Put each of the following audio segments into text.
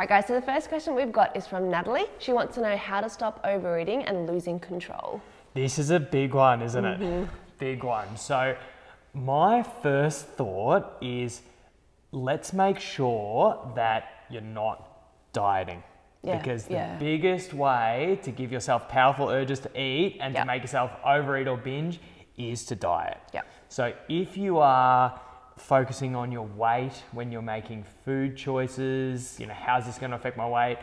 right, guys, so the first question we've got is from Natalie. She wants to know how to stop overeating and losing control. This is a big one, isn't it? Big one. So my first thought is, let's make sure that you're not dieting. Because the biggest way to give yourself powerful urges to eat and to make yourself overeat or binge is to diet. So if you are focusing on your weight when you're making food choices, you know, how's this going to affect my weight?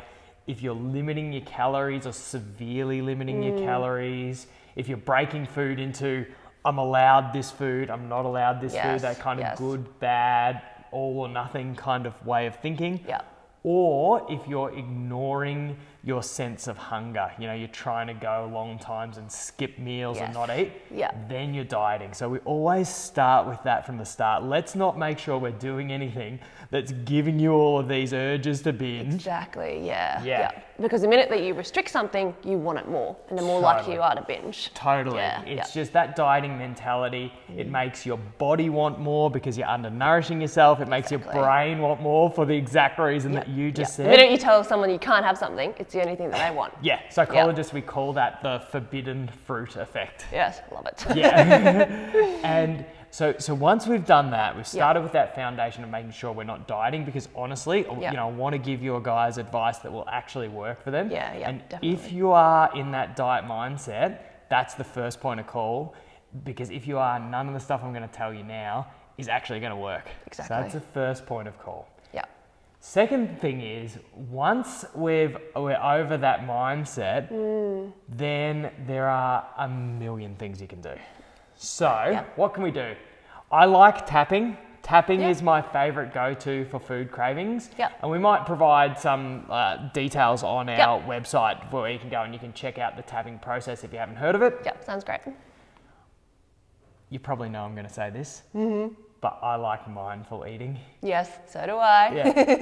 If you're limiting your calories or severely limiting your calories, if you're breaking food into, I'm allowed this food, I'm not allowed this food, that kind of good, bad, all or nothing kind of way of thinking. Or if you're ignoring your sense of hunger, you know, you're trying to go long times and skip meals and not eat, then you're dieting. So we always start with that from the start. Let's not make sure we're doing anything that's giving you all of these urges to binge. Exactly, because the minute that you restrict something, you want it more, and the more likely you are to binge. It's just that dieting mentality. It makes your body want more because you're undernourishing yourself. It makes your brain want more for the exact reason that you just said. The minute you tell someone you can't have something, it's the only thing that they want. Psychologists, we call that the forbidden fruit effect. Yes, love it. And so once we've done that, we've started with that foundation of making sure we're not dieting, because honestly, you know, I want to give you guys advice that will actually work for them. And definitely. If you are in that diet mindset, that's the first point of call, because if you are, none of the stuff I'm going to tell you now is actually going to work. So that's the first point of call. Second thing is, once we're over that mindset, then there are a million things you can do. So what can we do? I like tapping. Tapping is my favorite go-to for food cravings. And we might provide some details on our website where you can go and you can check out the tapping process if you haven't heard of it. Sounds great. You probably know I'm going to say this. But I like mindful eating. Yes, so do I.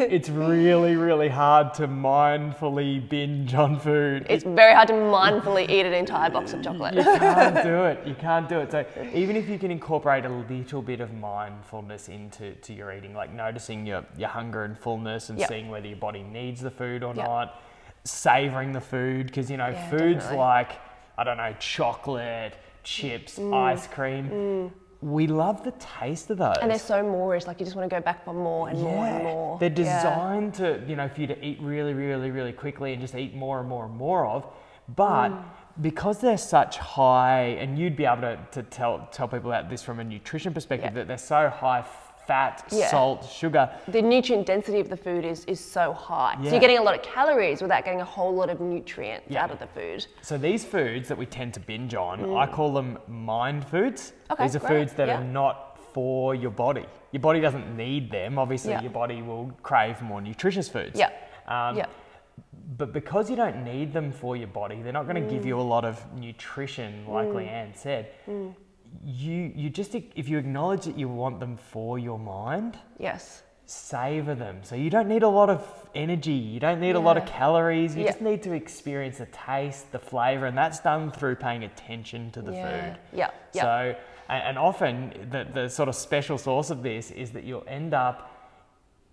It's really, really hard to mindfully binge on food. It's very hard to mindfully eat an entire box of chocolate. You can't do it. You can't do it. So even if you can incorporate a little bit of mindfulness into your eating, like noticing your hunger and fullness and seeing whether your body needs the food or not, savouring the food, because, you know, foods like, I don't know, chocolate, chips, ice cream, we love the taste of those. And they're so Moorish, like you just want to go back for more and more and more. They're designed to, you know, for you to eat really, really, really quickly and just eat more and more and more of. But because they're such high, and you'd be able to tell people about this from a nutrition perspective, that they're so high fat, salt, sugar. The nutrient density of the food is so high. So you're getting a lot of calories without getting a whole lot of nutrients out of the food. So these foods that we tend to binge on, I call them mind foods. These are foods that are not for your body. Your body doesn't need them. Obviously, your body will crave more nutritious foods. But because you don't need them for your body, they're not going to give you a lot of nutrition, like Leanne said. You just, if you acknowledge that you want them for your mind, savor them. So you don't need a lot of energy, you don't need a lot of calories, you just need to experience the taste, the flavor, and that's done through paying attention to the food. So, and often the sort of special sauce of this is that you'll end up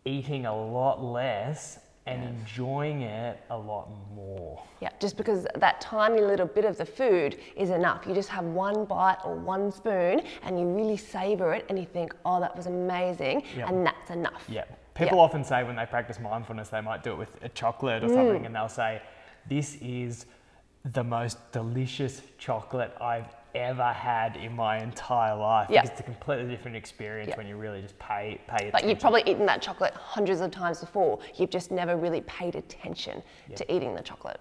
eating a lot less and enjoying it a lot more. Just because that tiny little bit of the food is enough. You just have one bite or one spoon and you really savor it and you think, oh, that was amazing, and that's enough. People often say when they practice mindfulness, they might do it with a chocolate or something, and they'll say, this is the most delicious chocolate I've ever had in my entire life. Because it's a completely different experience when you really just pay attention. But you've probably eaten that chocolate hundreds of times before. You've just never really paid attention to eating the chocolate.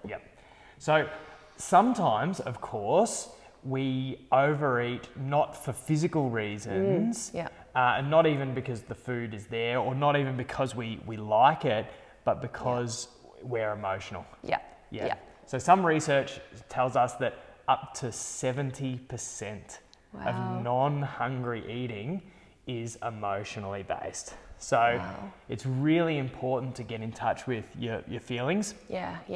So sometimes, of course, we overeat not for physical reasons, and not even because the food is there, or not even because we like it, but because we're emotional. So some research tells us that up to 70% of non-hungry eating is emotionally based. So it's really important to get in touch with your feelings.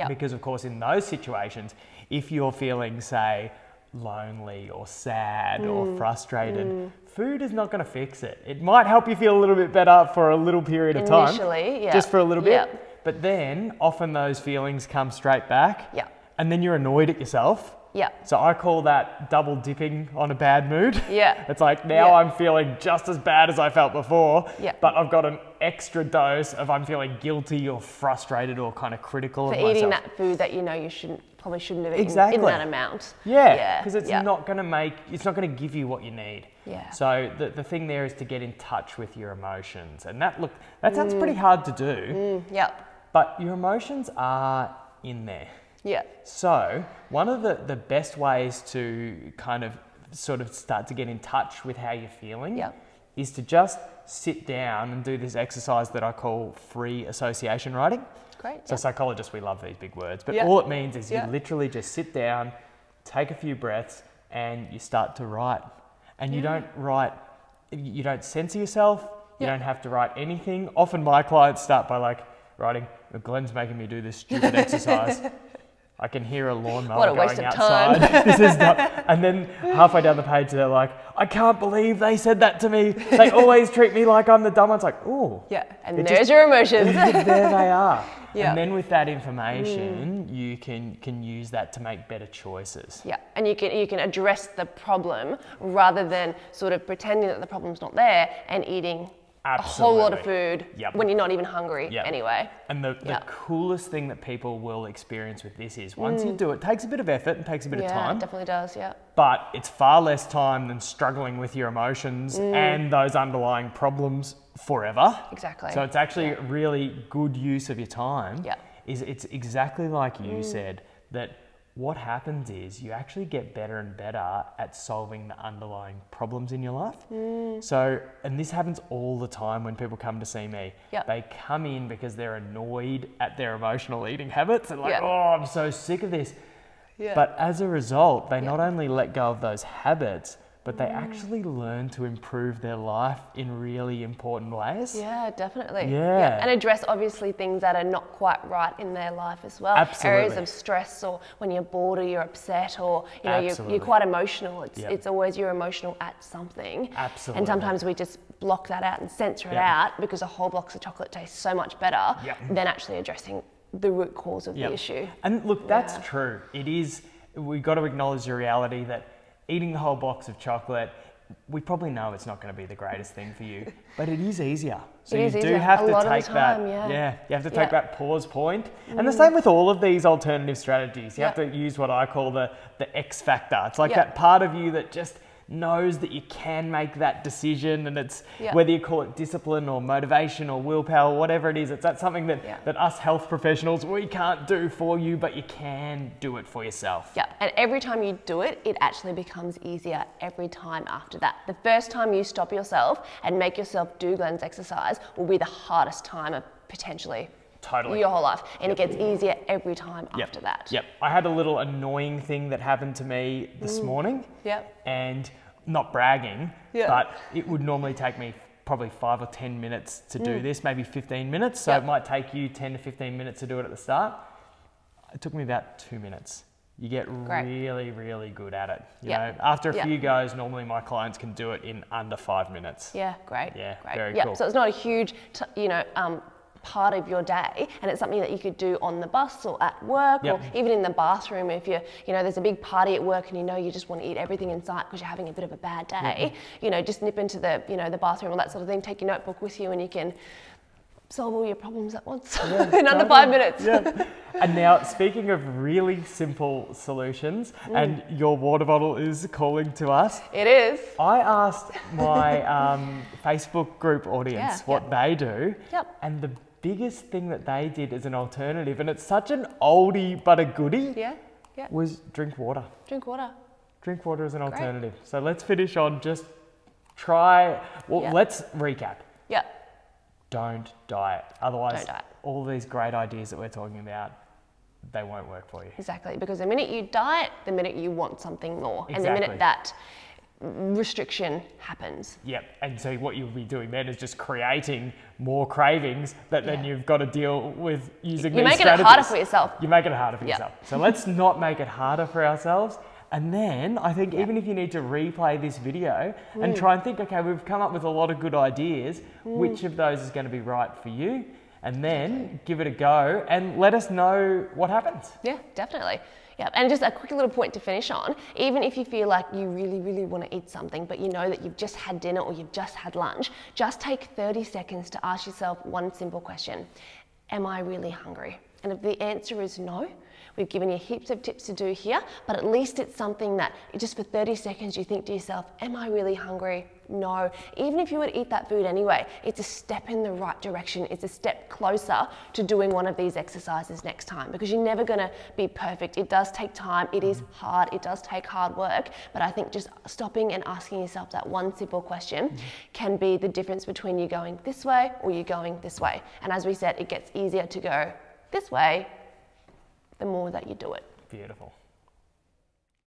Because of course in those situations, if you're feeling, say, lonely or sad or frustrated, food is not going to fix it. It might help you feel a little bit better for a little period of time. Initially, just for a little bit. But then often those feelings come straight back. Yeah. And then you're annoyed at yourself. Yeah. So I call that double dipping on a bad mood. Yeah. It's like now I'm feeling just as bad as I felt before, Yeah. but I've got an extra dose of I'm feeling guilty or frustrated or kind of critical For of myself. eating that food that you know you probably shouldn't have eaten Exactly. in that amount. Yeah, because it's not going to give you what you need. Yeah. So the thing there is to get in touch with your emotions. And that sounds pretty hard to do. Yeah. But your emotions are in there. Yeah. So one of the best ways to kind of sort of start to get in touch with how you're feeling is to just sit down and do this exercise that I call free association writing. Great. So psychologists, we love these big words, but all it means is you literally just sit down, take a few breaths, and you start to write. And you don't censor yourself, you don't have to write anything. Often my clients start by like writing, Glenn's making me do this stupid exercise. I can hear a lawnmower going outside. This is not. And then halfway down the page, they're like, I can't believe they said that to me. They always treat me like I'm the dumb one. It's like, oh. Yeah, and there's your emotions. There they are. Yeah. And then with that information, you can use that to make better choices. Yeah, and you can address the problem rather than sort of pretending that the problem's not there and eating a whole lot of food when you're not even hungry anyway. And the coolest thing that people will experience with this is once you do it, takes a bit of effort and takes a bit of time. Yeah, it definitely does, yeah. But it's far less time than struggling with your emotions and those underlying problems forever. Exactly. So it's actually really good use of your time. Yeah. It's exactly like you said, that what happens is you actually get better and better at solving the underlying problems in your life. So, and this happens all the time when people come to see me. They come in because they're annoyed at their emotional eating habits and like, oh, I'm so sick of this. But as a result, they not only let go of those habits, but they actually learn to improve their life in really important ways. Yeah, definitely. Yeah. And address obviously things that are not quite right in their life as well. Absolutely. Areas of stress, or when you're bored or you're upset, or you know you're quite emotional. It's always you're emotional at something. Absolutely. And sometimes we just block that out and censor it out because a whole box of chocolate tastes so much better than actually addressing the root cause of the issue. And look, that's true. It is. We've got to acknowledge the reality that eating the whole box of chocolate, we probably know it's not going to be the greatest thing for you, but it is easier. So you do have to take that. You have to take that pause point. And the same with all of these alternative strategies. You have to use what I call the X factor. It's like that part of you that just knows that you can make that decision, and it's whether you call it discipline or motivation or willpower, whatever it is, it's that something that us health professionals, we can't do for you, but you can do it for yourself. Yeah, and every time you do it, it actually becomes easier every time after that. The first time you stop yourself and make yourself do Glenn's exercise will be the hardest time of potentially your whole life, and it gets easier every time after that. I had a little annoying thing that happened to me this morning. And not bragging, but it would normally take me probably 5 or 10 minutes to do this, maybe 15 minutes. So it might take you 10 to 15 minutes to do it at the start. It took me about 2 minutes. You get really, really good at it. You know, after a few goes, normally my clients can do it in under 5 minutes. Yeah, great. Very cool. So it's not a huge, part of your day, and it's something that you could do on the bus or at work or even in the bathroom if there's a big party at work and you just want to eat everything in sight because you're having a bit of a bad day. Just nip into the the bathroom or that sort of thing, take your notebook with you, and you can solve all your problems at once in under 5 minutes. And now, speaking of really simple solutions, and your water bottle is calling to us. It is. I asked my Facebook group audience what they do, and the biggest thing that they did as an alternative, and it's such an oldie but a goodie, was drink water. Drink water. Drink water as an alternative. So let's finish on let's recap. Don't diet. Otherwise, all these great ideas that we're talking about, they won't work for you. Exactly, because the minute you diet, the minute you want something more. And the minute that restriction happens. And so what you'll be doing then is just creating more cravings that then you've got to deal with using these strategies. You're making it harder for yourself. You make it harder for yourself. So let's not make it harder for ourselves. And then I think even if you need to replay this video and try and think, okay, we've come up with a lot of good ideas, which of those is going to be right for you? and then give it a go and let us know what happens. Yeah, definitely. Yeah, and just a quick little point to finish on, even if you feel like you really, really want to eat something, but you know that you've just had dinner or you've just had lunch, just take 30 seconds to ask yourself one simple question. Am I really hungry? And if the answer is no, we've given you heaps of tips to do here, but at least it's something that just for 30 seconds you think to yourself, am I really hungry? No. Even if you would eat that food anyway, it's a step in the right direction. It's a step closer to doing one of these exercises next time, because you're never going to be perfect. It does take time. It is hard. It does take hard work. But I think just stopping and asking yourself that one simple question can be the difference between you going this way or you going this way. And as we said, it gets easier to go this way the more that you do it. Beautiful.